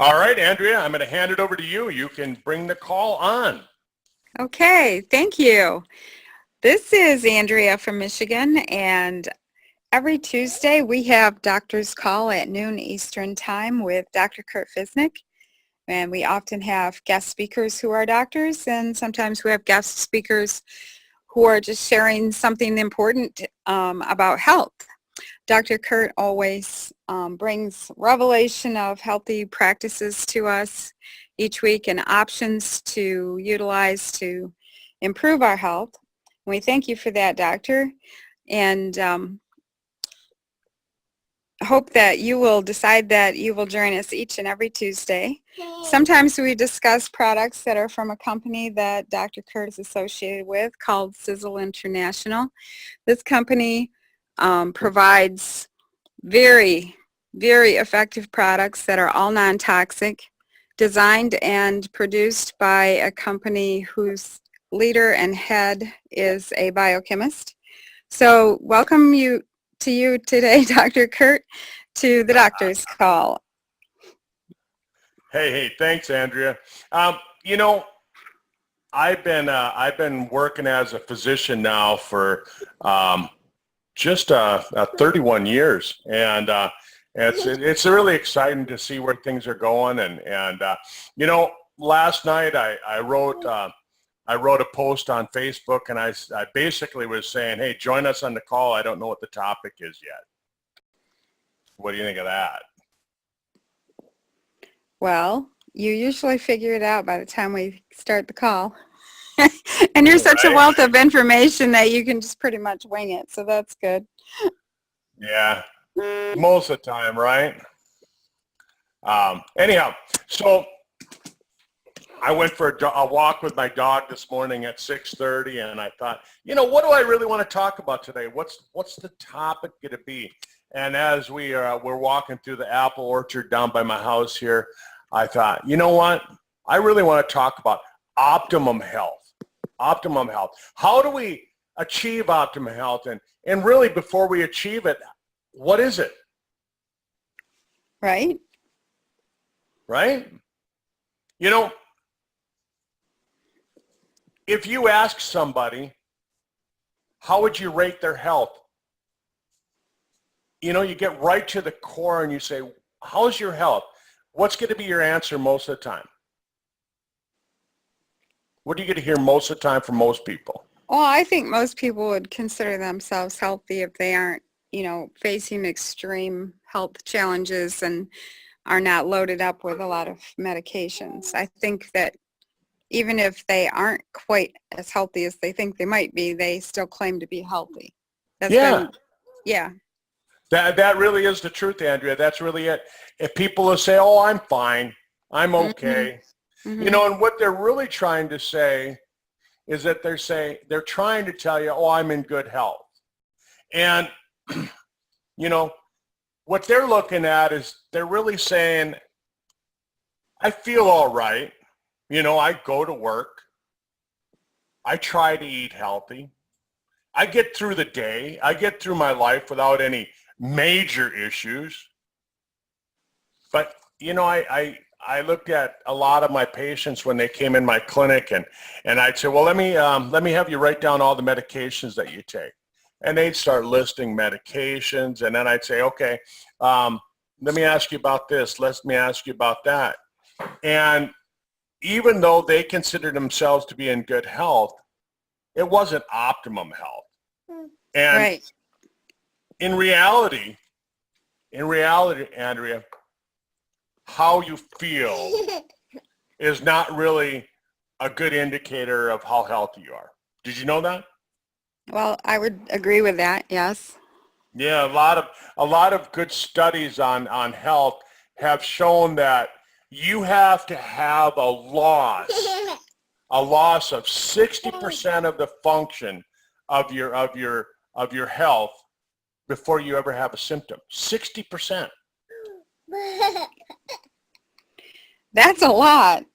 All right, Andrea, I'm going to hand it over to you. You can bring the call on. Okay, thank you. This is Andrea from Michigan, and every Tuesday we have Doctor's Call at noon Eastern Time with Dr. Kurt Fisnick. And we often have guest speakers who are doctors, and sometimes we have guest speakers who are just sharing something important about health. Dr. Kurt always brings revelation of healthy practices to us each week and options to utilize to improve our health. We thank you for that, Doctor, and hope that you will decide that you will join us each and every Tuesday. Sometimes we discuss products that are from a company that Dr. Kurt is associated with called Sizzle International. This company provides very, very effective products that are all non-toxic, designed and produced by a company whose leader and head is a biochemist. So welcome to you today, Dr. Kurt, to the Doctor's Call. Hey, thanks, Andrea. You know, I've been working as a physician now for just 31 years, and it's really exciting to see where things are going. And you know, last night I wrote a post on Facebook, and I basically was saying, hey, join us on the call. I don't know what the topic is yet. What do you think of that? Well, you usually figure it out by the time we start the call. And you're such a wealth of information that you can just pretty much wing it, so that's good. Yeah, most of the time, right? Anyhow, so I went for a walk with my dog this morning at 6:30, and I thought, you know, what do I really want to talk about today? What's the topic going to be? And as we're walking through the apple orchard down by my house here, I thought, you know what? I really want to talk about optimum health. Optimum health. How do we achieve optimum health? And really, before we achieve it, what is it? Right. Right? You know, if you ask somebody, how would you rate their health? You know, you get right to the core and you say, how's your health? What's going to be your answer most of the time? What do you get to hear most of the time from most people? Well, I think most people would consider themselves healthy if they aren't, you know, facing extreme health challenges and are not loaded up with a lot of medications. I think that even if they aren't quite as healthy as they think they might be, they still claim to be healthy. Yeah. That really is the truth, Andrea. That's really it. If people will say, oh, I'm fine, I'm okay. Mm-hmm. You know, and what they're really trying to say is that they're trying to tell you, oh, I'm in good health. And, you know, what they're looking at is they're really saying, I feel all right. You know, I go to work. I try to eat healthy. I get through the day. I get through my life without any major issues. But, you know, I looked at a lot of my patients when they came in my clinic, and I'd say, well, let me have you write down all the medications that you take. And they'd start listing medications, and then I'd say, okay, let me ask you about this. Let me ask you about that. And even though they considered themselves to be in good health, it wasn't optimum health. And right. in reality, Andrea, how you feel is not really a good indicator of how healthy you are. Did you know that? Well, I would agree with that, yes. Yeah, a lot of good studies on health have shown that you have to have a loss of 60% of the function of your health before you ever have a symptom. 60%. That's a lot.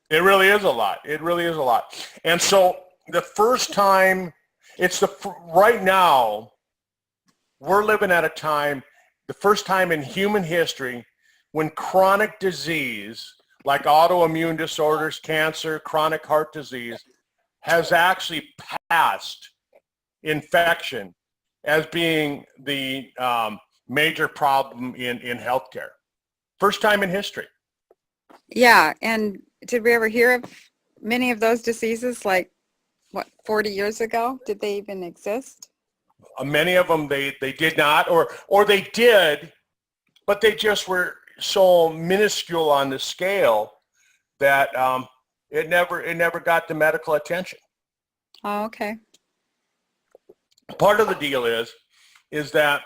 It really is a lot. It really is a lot. And so the first time, right now, we're living at a time, the first time in human history when chronic disease, like autoimmune disorders, cancer, chronic heart disease, has actually passed infection as being the major problem in healthcare. First time in history. Yeah, and did we ever hear of many of those diseases, like, what, 40 years ago? Did they even exist? Many of them they did not, or they did, but they just were so minuscule on the scale that it never got the medical attention. Oh, okay. Part of the deal is that,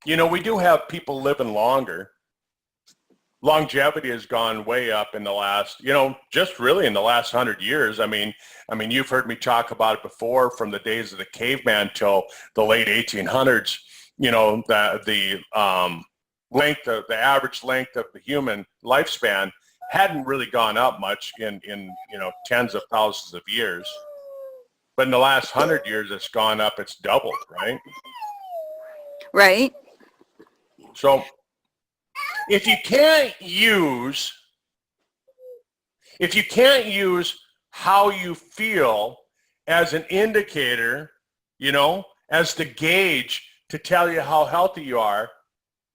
you know, we do have people living longer. Longevity has gone way up in the last, you know, just really in the last 100 years. I mean, you've heard me talk about it before, from the days of the caveman till the late 1800s. You know, the average length of the human lifespan hadn't really gone up much in you know, tens of thousands of years. But in the last 100 years, it's gone up. It's doubled, right? Right. So if you can't use how you feel as an indicator, you know, as the gauge to tell you how healthy you are,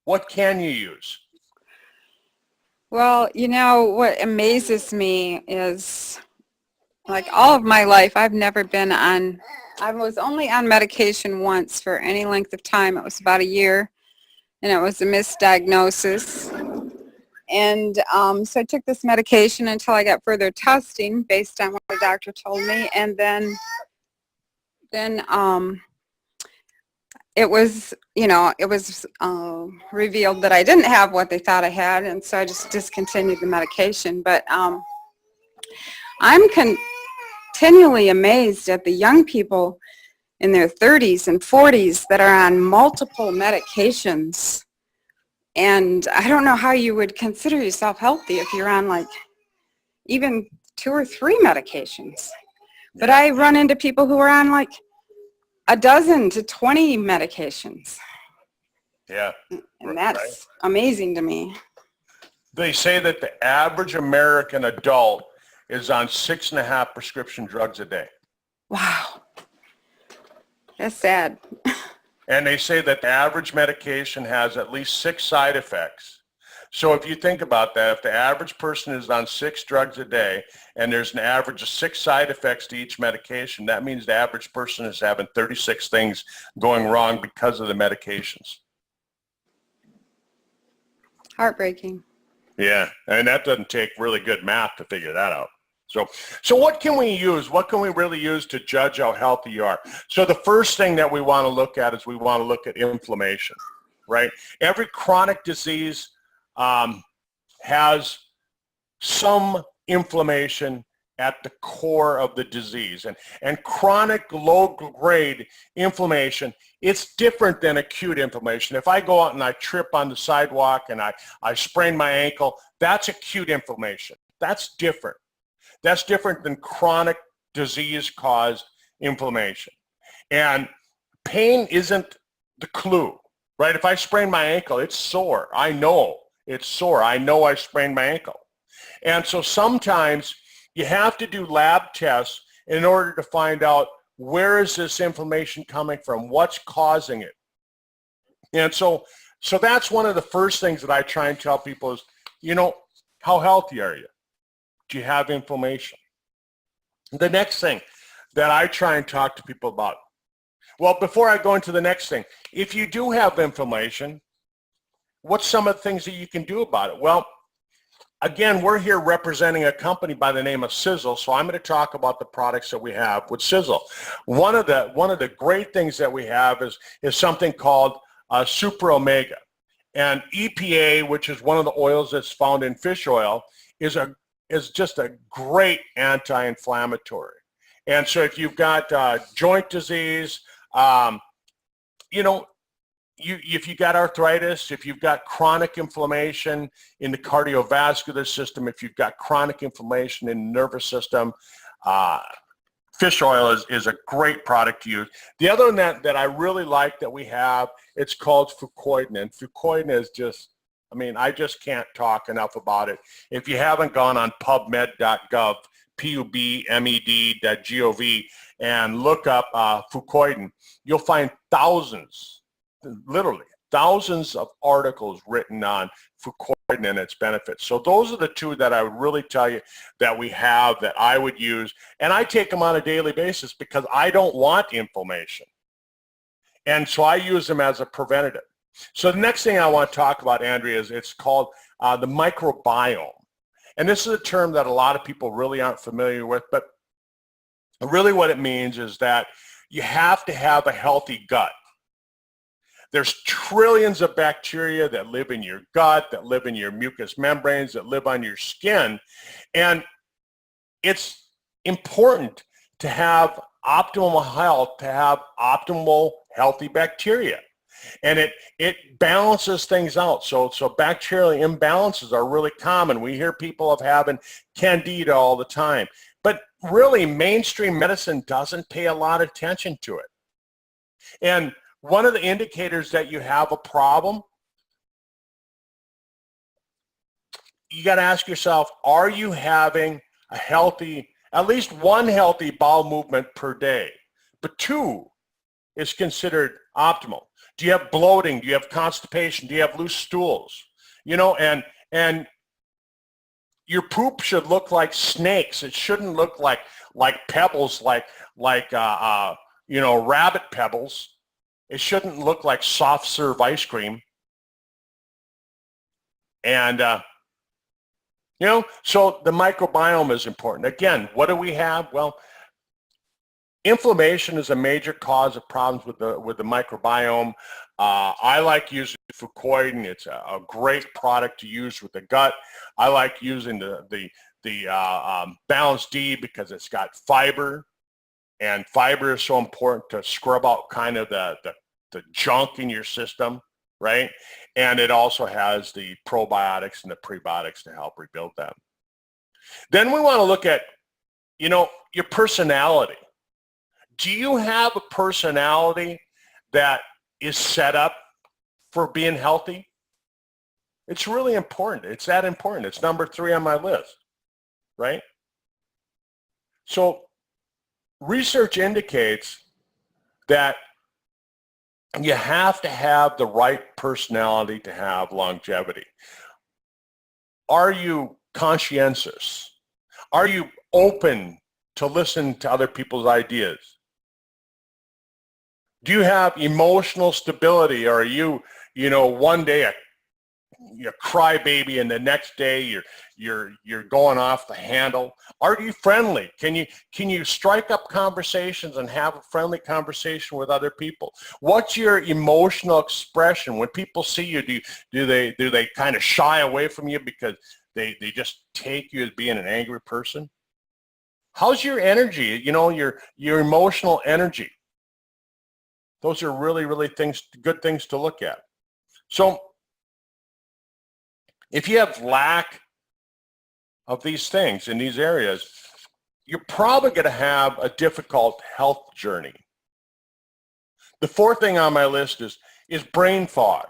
what can you use? Well, you know, what amazes me is, like, all of my life, I was only on medication once for any length of time. It was about a year, and it was a misdiagnosis. And so I took this medication until I got further testing based on what the doctor told me, and then it was, you know, it was revealed that I didn't have what they thought I had, and so I just discontinued the medication. But I'm continually amazed at the young people in their 30s and 40s that are on multiple medications. And I don't know how you would consider yourself healthy if you're on, like, even 2 or 3 medications. But I run into people who are on, like, 12 to 20 medications. Yeah. And that's amazing to me. They say that the average American adult is on 6.5 prescription drugs a day. Wow. That's sad. And they say that the average medication has at least 6 side effects. So if you think about that, if the average person is on 6 drugs a day and there's an average of 6 side effects to each medication, that means the average person is having 36 things going wrong because of the medications. Heartbreaking. Yeah, and that doesn't take really good math to figure that out. So what can we use? What can we really use to judge how healthy you are? So the first thing that we want to look at is we want to look at inflammation, right? Every chronic disease has some inflammation at the core of the disease. And chronic low-grade inflammation, it's different than acute inflammation. If I go out and I trip on the sidewalk and I sprain my ankle, that's acute inflammation. That's different. That's different than chronic disease-caused inflammation. And pain isn't the clue, right? If I sprain my ankle, it's sore. I know it's sore. I know I sprained my ankle. And so sometimes you have to do lab tests in order to find out, where is this inflammation coming from? What's causing it? And so that's one of the first things that I try and tell people is, you know, how healthy are you? Do you have inflammation? The next thing that I try and talk to people about, well, before I go into the next thing, if you do have inflammation, what's some of the things that you can do about it? Well, again, we're here representing a company by the name of Sizzle, so I'm going to talk about the products that we have with Sizzle. One of the great things that we have is something called Super Omega. And EPA, which is one of the oils that's found in fish oil, is just a great anti-inflammatory. And so if you've got joint disease, you know, if you got arthritis, if you've got chronic inflammation in the cardiovascular system, if you've got chronic inflammation in the nervous system, fish oil is a great product to use. The other one that I really like that we have, it's called Fucoidan. And Fucoidan is just, I mean, I just can't talk enough about it. If you haven't gone on pubmed.gov, pubmed.gov, and look up fucoidan, you'll find thousands, literally thousands of articles written on fucoidan and its benefits. So those are the two that I would really tell you that we have that I would use. And I take them on a daily basis because I don't want inflammation. And so I use them as a preventative. So the next thing I want to talk about, Andrea, is it's called the microbiome. And this is a term that a lot of people really aren't familiar with, but really what it means is that you have to have a healthy gut. There's trillions of bacteria that live in your gut, that live in your mucous membranes, that live on your skin. And it's important to have optimal health, to have optimal healthy bacteria. And it balances things out. So bacterial imbalances are really common. We hear people of having candida all the time. But really, mainstream medicine doesn't pay a lot of attention to it. And one of the indicators that you have a problem, you got to ask yourself, are you having a healthy, at least one healthy bowel movement per day? But 2 is considered optimal. Do you have bloating? Do you have constipation? Do you have loose stools? You know, and your poop should look like snakes. It shouldn't look like pebbles, like you know, rabbit pebbles. It shouldn't look like soft serve ice cream. And you know, so the microbiome is important. Again, what do we have? Well, inflammation is a major cause of problems with the microbiome. I like using fucoidan. It's a great product to use with the gut. I like using the Balance D because it's got fiber, and fiber is so important to scrub out kind of the junk in your system, right? And it also has the probiotics and the prebiotics to help rebuild them. Then we want to look at, you know, your personality. Do you have a personality that is set up for being healthy? It's really important. It's that important. It's number 3 on my list, right? So research indicates that you have to have the right personality to have longevity. Are you conscientious? Are you open to listen to other people's ideas? Do you have emotional stability, or are you know, one day you crybaby and the next day you're going off the handle? Are you friendly? Can you strike up conversations and have a friendly conversation with other people? What's your emotional expression when people see you? Do they kind of shy away from you because they just take you as being an angry person? How's your energy? You know, your emotional energy. Those are really, really good things to look at. So if you have lack of these things in these areas, you're probably going to have a difficult health journey. The 4th thing on my list is brain fog.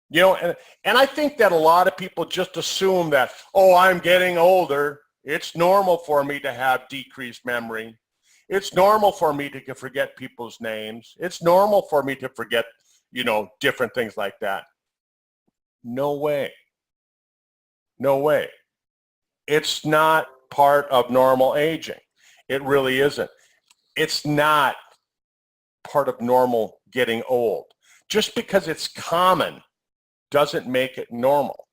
You know, and I think that a lot of people just assume that, oh, I'm getting older. It's normal for me to have decreased memory. It's normal for me to forget people's names. It's normal for me to forget, you know, different things like that. No way. No way. It's not part of normal aging. It really isn't. It's not part of normal getting old. Just because it's common doesn't make it normal,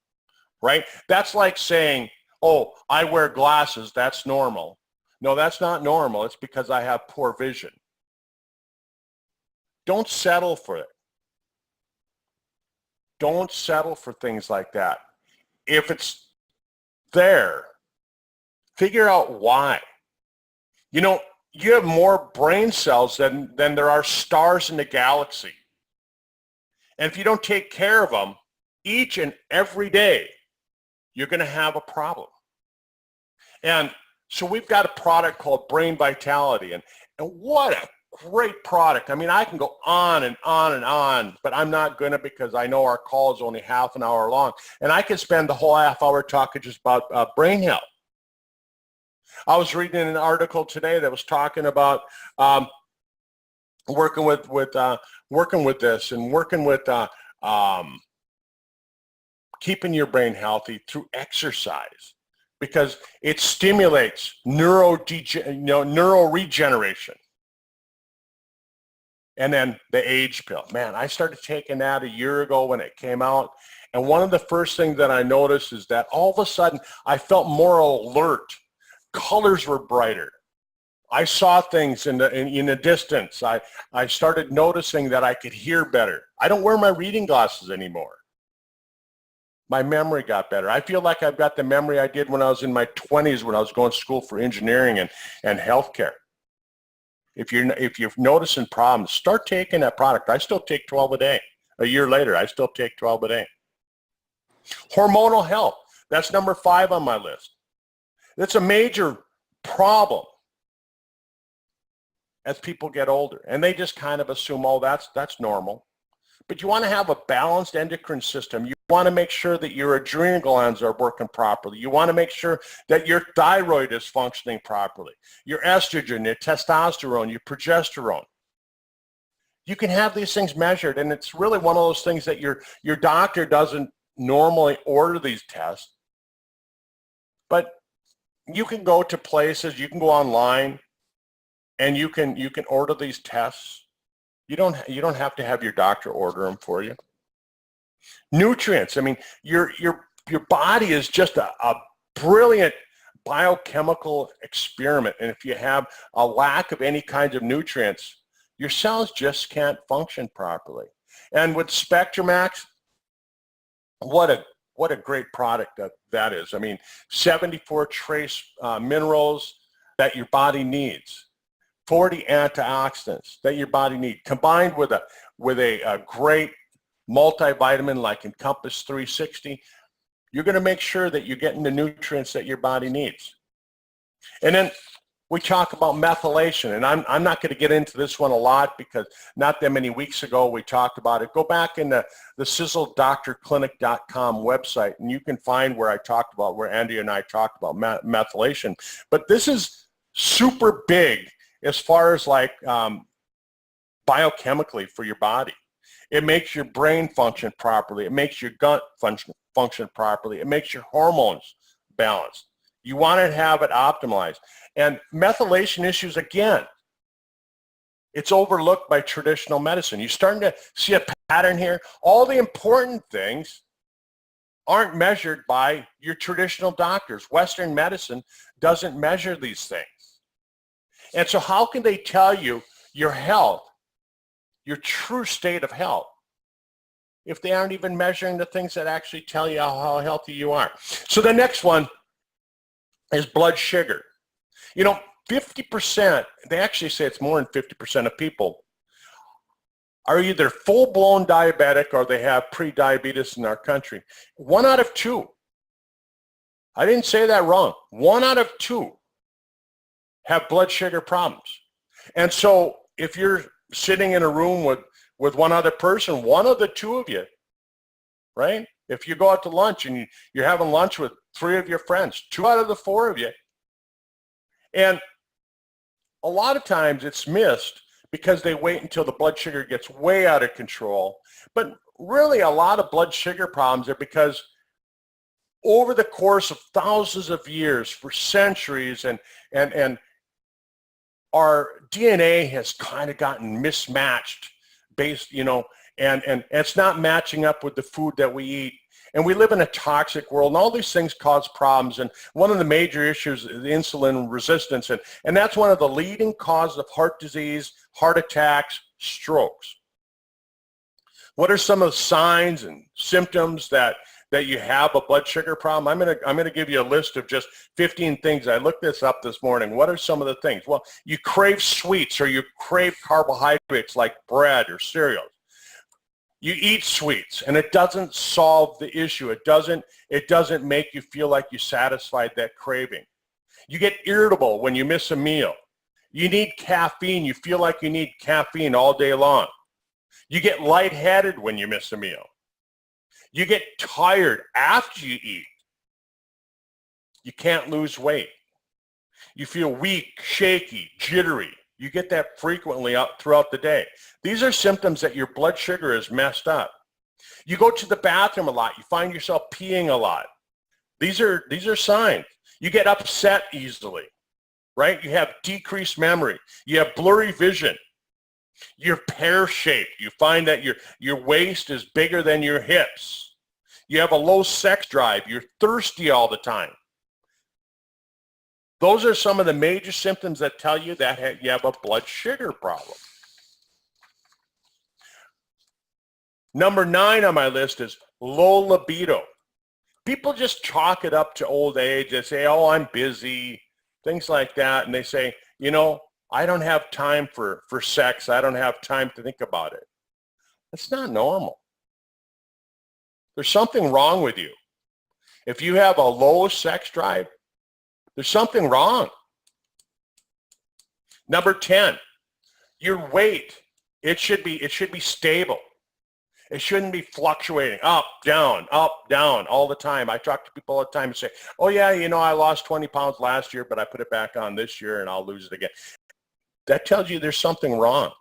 right? That's like saying, oh, I wear glasses, that's normal. No, that's not normal. It's because I have poor vision. Don't settle for it. Don't settle for things like that. If it's there, figure out why. You know, you have more brain cells than there are stars in the galaxy. And if you don't take care of them each and every day, you're going to have a problem. And so we've got a product called Brain Vitality, and what a great product. I mean, I can go on and on and on, but I'm not going to, because I know our call is only half an hour long. And I could spend the whole half hour talking just about brain health. I was reading an article today that was talking about working with this and working with keeping your brain healthy through exercise, because it stimulates neural regeneration. And then the age pill. Man, I started taking that a year ago when it came out. And one of the first things that I noticed is that all of a sudden I felt more alert. Colors were brighter. I saw things in the distance. I started noticing that I could hear better. I don't wear my reading glasses anymore. My memory got better. I feel like I've got the memory I did when I was in my 20s, when I was going to school for engineering and healthcare. If you're noticing problems, start taking that product. I still take 12 a day. A year later, I still take 12 a day. Hormonal health. That's number 5 on my list. That's a major problem as people get older. And they just kind of assume, oh, that's normal. But you want to have a balanced endocrine system. You want to make sure that your adrenal glands are working properly. You want to make sure that your thyroid is functioning properly. Your estrogen, your testosterone, your progesterone. You can have these things measured, and it's really one of those things that your doctor doesn't normally order these tests. But you can go to places, you can go online, and you can order these tests. You don't have to have your doctor order them for you. Nutrients. I mean, your body is just a brilliant biochemical experiment. And if you have a lack of any kinds of nutrients, your cells just can't function properly. And with SpectraMax, what a great product that is. I mean, 74 trace minerals that your body needs. 40 antioxidants that your body needs, combined with a great multivitamin like Encompass 360, you're going to make sure that you're getting the nutrients that your body needs. And then we talk about methylation, and I'm not going to get into this one a lot because not that many weeks ago we talked about it. Go back in the sizzledoctorclinic.com website, and you can find where Andy and I talked about methylation. But this is super big as far as like biochemically for your body. It makes your brain function properly. It makes your gut function properly. It makes your hormones balanced. You want to have it optimized. And methylation issues, again, it's overlooked by traditional medicine. You're starting to see a pattern here. All the important things aren't measured by your traditional doctors. Western medicine doesn't measure these things. And so how can they tell you your health, your true state of health, if they aren't even measuring the things that actually tell you how healthy you are? So the next one is blood sugar. 50%, they actually say it's more than 50% of people are either full-blown diabetic or they have pre-diabetes in our country. 1 out of 2. I didn't say that wrong. 1 out of 2 have blood sugar problems. And so if you're sitting in a room with one other person, one of the 2 of you, right? If you go out to lunch and you're having lunch with 3 of your friends, 2 out of the 4 of you. And a lot of times it's missed because they wait until the blood sugar gets way out of control. But really a lot of blood sugar problems are because over the course of thousands of years, for centuries, and our DNA has kind of gotten mismatched based, and it's not matching up with the food that we eat. And we live in a toxic world, and all these things cause problems. And one of the major issues is insulin resistance, and that's one of the leading causes of heart disease, heart attacks, strokes. What are some of the signs and symptoms that you have a blood sugar problem? I'm gonna give you a list of just 15 things. I looked this up this morning. What are some of the things? Well, you crave sweets or you crave carbohydrates like bread or cereals. You eat sweets and it doesn't solve the issue. It doesn't make you feel like you satisfied that craving. You get irritable when you miss a meal. You need caffeine. You feel like you need caffeine all day long. You get lightheaded when you miss a meal. You get tired after you eat. You can't lose weight. You feel weak, shaky, jittery. You get that frequently throughout the day. These are symptoms that your blood sugar is messed up. You go to the bathroom a lot. You find yourself peeing a lot. These are signs. You get upset easily, right? You have decreased memory. You have blurry vision. You're pear-shaped. You find that your waist is bigger than your hips. You have a low sex drive. You're thirsty all the time. Those are some of the major symptoms that tell you that you have a blood sugar problem. Number 9 on my list is low libido. People just chalk it up to old age. They say, oh, I'm busy, things like that. And they say, you know, I don't have time for sex. I don't have time to think about it. That's not normal. There's something wrong with you. If you have a low sex drive, there's something wrong. Number 10, your weight. It should be stable. It shouldn't be fluctuating up, down, all the time. I talk to people all the time and say, oh yeah, you know, I lost 20 pounds last year, but I put it back on this year and I'll lose it again. That tells you there's something wrong.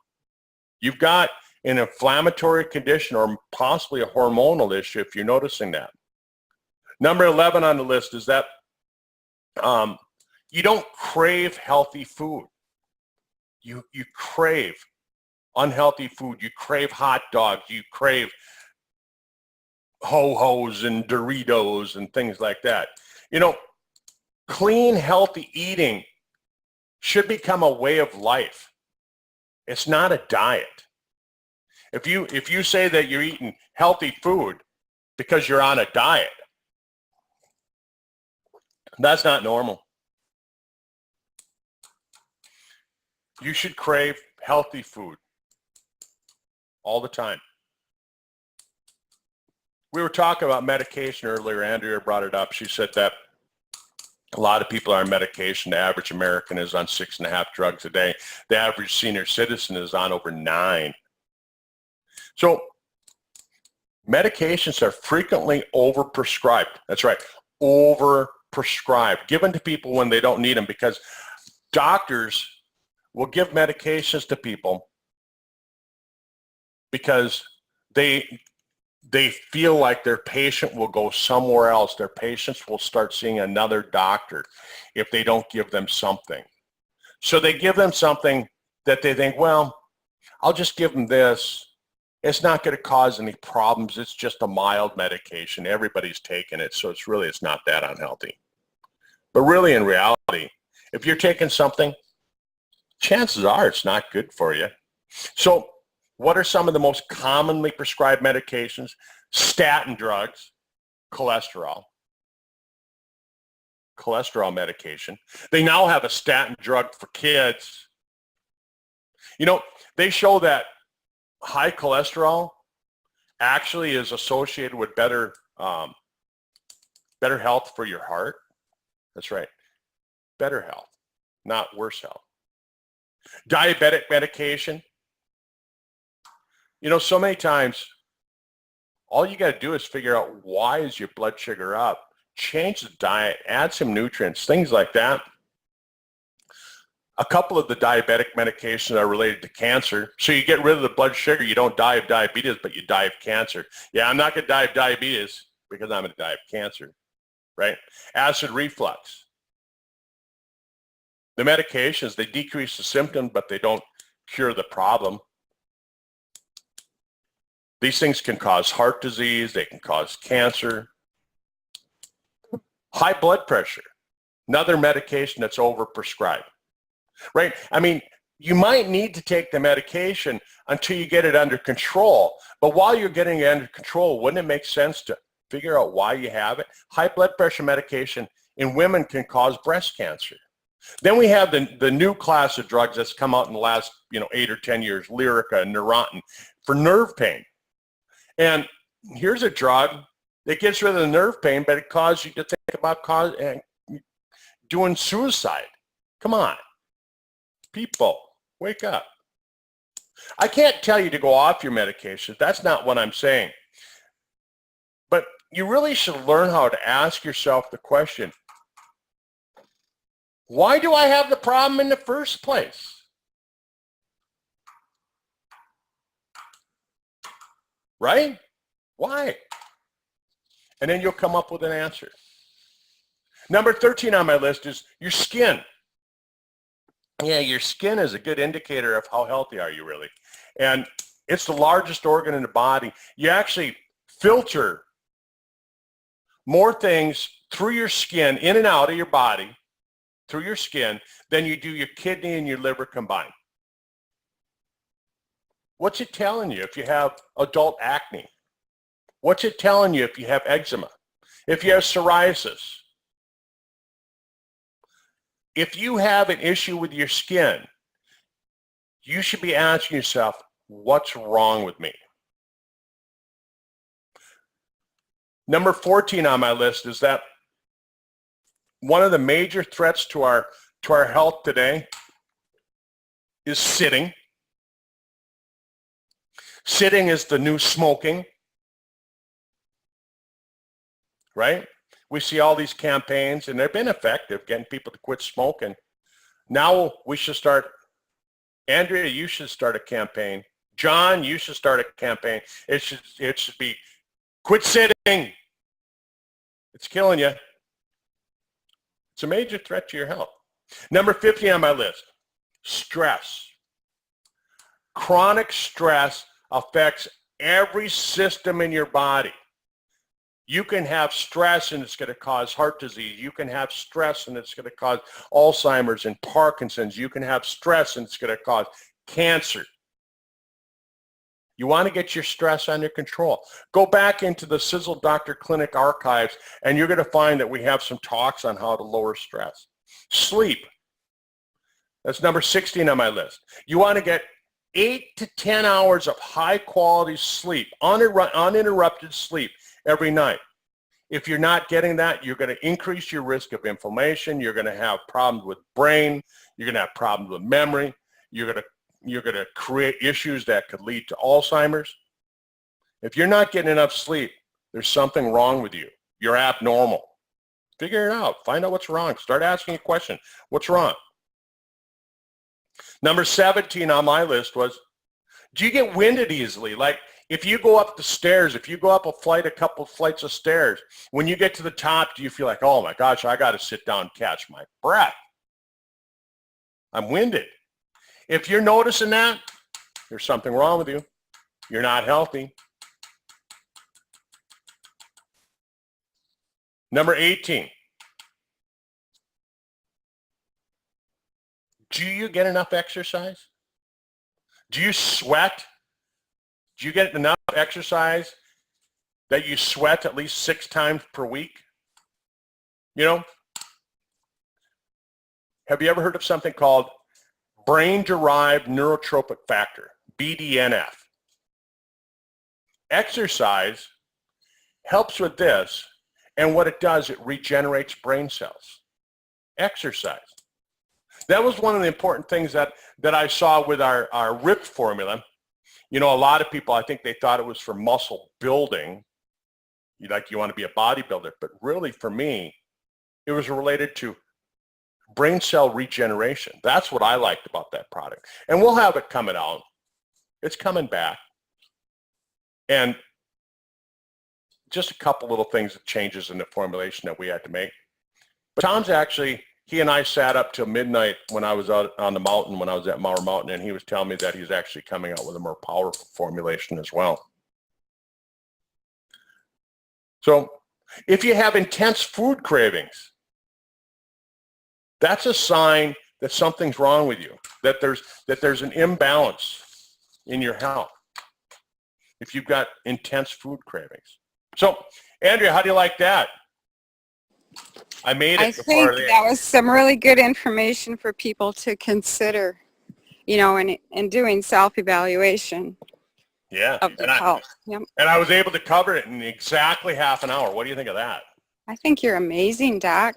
You've got an inflammatory condition or possibly a hormonal issue if you're noticing that. Number 11 on the list is that you don't crave healthy food. You crave unhealthy food. You crave hot dogs. You crave Ho-Hos and Doritos and things like that. You know, clean, healthy eating should become a way of life. It's not a diet. If you say that you're eating healthy food because you're on a diet, that's not normal. You should crave healthy food all the time. We were talking about medication earlier. Andrea brought it up. She said that a lot of people are on medication. The average American is on 6.5 drugs a day. The average senior citizen is on over 9. So medications are frequently overprescribed. That's right, overprescribed, given to people when they don't need them, because doctors will give medications to people because they feel like their patient will go somewhere else. Their patients will start seeing another doctor if they don't give them something. So they give them something that they think, well, I'll just give them this. It's not going to cause any problems. It's just a mild medication. Everybody's taking it, so it's not that unhealthy. But really, in reality, if you're taking something, chances are it's not good for you. So what are some of the most commonly prescribed medications? Statin drugs, cholesterol medication. They now have a statin drug for kids. You know, they show that high cholesterol actually is associated with better health for your heart. That's right, better health, not worse health. Diabetic medication. You know, so many times, all you got to do is figure out why is your blood sugar up. Change the diet, add some nutrients, things like that. A couple of the diabetic medications are related to cancer. So you get rid of the blood sugar, you don't die of diabetes, but you die of cancer. Yeah, I'm not going to die of diabetes because I'm going to die of cancer, right? Acid reflux. The medications, they decrease the symptom, but they don't cure the problem. These things can cause heart disease. They can cause cancer. High blood pressure, another medication that's overprescribed, right? I mean, you might need to take the medication until you get it under control. But while you're getting it under control, wouldn't it make sense to figure out why you have it? High blood pressure medication in women can cause breast cancer. Then we have the new class of drugs that's come out in the last 8 or 10 years, Lyrica and Neurontin, for nerve pain. And here's a drug that gets rid of the nerve pain, but it causes you to think about doing suicide. Come on. People, wake up. I can't tell you to go off your medication. That's not what I'm saying. But you really should learn how to ask yourself the question, why do I have the problem in the first place? Right? Why? And then you'll come up with an answer. Number 13 on my list is your skin. Yeah, your skin is a good indicator of how healthy are you really. And it's the largest organ in the body. You actually filter more things through your skin, in and out of your body, through your skin, than you do your kidney and your liver combined. What's it telling you if you have adult acne? What's it telling you if you have eczema? If you have psoriasis? If you have an issue with your skin, you should be asking yourself, what's wrong with me? Number 14 on my list is that one of the major threats to our health today is sitting. Sitting is the new smoking, right? We see all these campaigns, and they've been effective getting people to quit smoking. Now we should start, Andrea, you should start a campaign. John, you should start a campaign. It should be, quit sitting. It's killing you. It's a major threat to your health. Number 15 on my list, stress. Chronic stress affects every system in your body. You can have stress and it's going to cause heart disease. You can have stress and it's going to cause Alzheimer's and Parkinson's. You can have stress and it's going to cause cancer. You want to get your stress under control. Go back into the Sizzle Doctor Clinic archives and you're going to find that we have some talks on how to lower stress. Sleep. That's number 16 on my list. You want to get 8 to 10 hours of high quality sleep, uninterrupted sleep every night. If you're not getting that, you're going to increase your risk of inflammation. You're going to have problems with brain. You're going to have problems with memory. You're going to create issues that could lead to Alzheimer's. If you're not getting enough sleep, there's something wrong with you. You're abnormal. Figure it out. Find out what's wrong. Start asking a question. What's wrong? Number 17 on my list was, do you get winded easily? Like if you go up the stairs, if you go up a couple of flights of stairs, when you get to the top, do you feel like, oh my gosh, I got to sit down and catch my breath? I'm winded. If you're noticing that, there's something wrong with you. You're not healthy. Number 18. Do you get enough exercise? Do you sweat? Do you get enough exercise that you sweat at least 6 times per week? You know, have you ever heard of something called brain-derived neurotrophic factor, BDNF? Exercise helps with this, and what it does, it regenerates brain cells. Exercise. That was one of the important things that I saw with our RIP formula. You know, a lot of people, I think they thought it was for muscle building, like you want to be a bodybuilder, but really for me, it was related to brain cell regeneration. That's what I liked about that product. And we'll have it coming out. It's coming back. And just a couple little things, changes in the formulation that we had to make. But Tom's actually, he and I sat up till midnight when I was out on the mountain, when I was at Mauer Mountain, and he was telling me that he's actually coming out with a more powerful formulation as well. So if you have intense food cravings, that's a sign that something's wrong with you, that there's an imbalance in your health if you've got intense food cravings. So, Andrea, how do you like that? I made it. I think that was some really good information for people to consider, you know, in doing self-evaluation. Yeah. Of the health. Yep. And I was able to cover it in exactly half an hour. What do you think of that? I think you're amazing, Doc.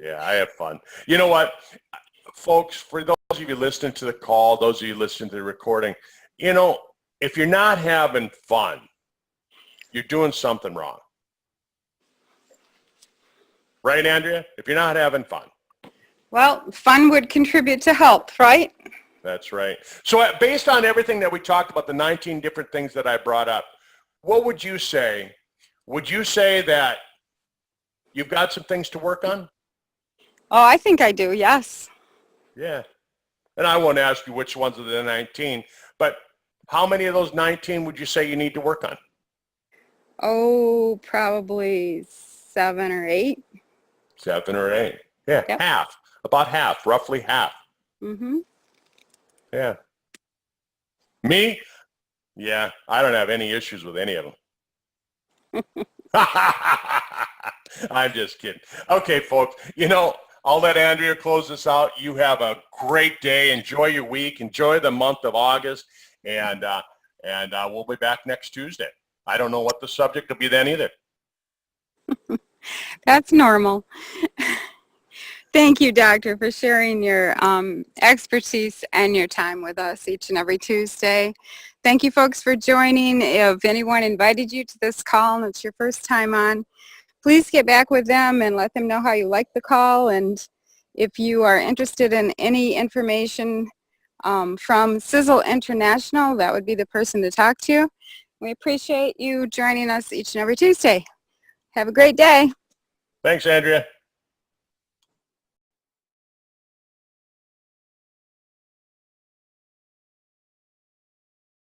Yeah, I have fun. You know what, folks, for those of you listening to the call, those of you listening to the recording, you know, if you're not having fun, you're doing something wrong. Right, Andrea? If you're not having fun. Well, fun would contribute to health, right? That's right. So based on everything that we talked about, the 19 different things that I brought up, what would you say? Would you say that you've got some things to work on? Oh, I think I do, yes. Yeah. And I won't ask you which ones of the 19, but how many of those 19 would you say you need to work on? Oh, probably 7 or 8. 7 or 8. Yeah, Yep. half. About half, roughly half. Mm-hmm. Yeah. Me? Yeah, I don't have any issues with any of them. I'm just kidding. Okay, folks, you know, I'll let Andrea close this out. You have a great day. Enjoy your week. Enjoy the month of August. And we'll be back next Tuesday. I don't know what the subject will be then either. That's normal. Thank you, Doctor, for sharing your expertise and your time with us each and every Tuesday. Thank you, folks, for joining. If anyone invited you to this call and it's your first time on, please get back with them and let them know how you like the call. And if you are interested in any information from Sizzle International, that would be the person to talk to. We appreciate you joining us each and every Tuesday. Have a great day. Thanks, Andrea.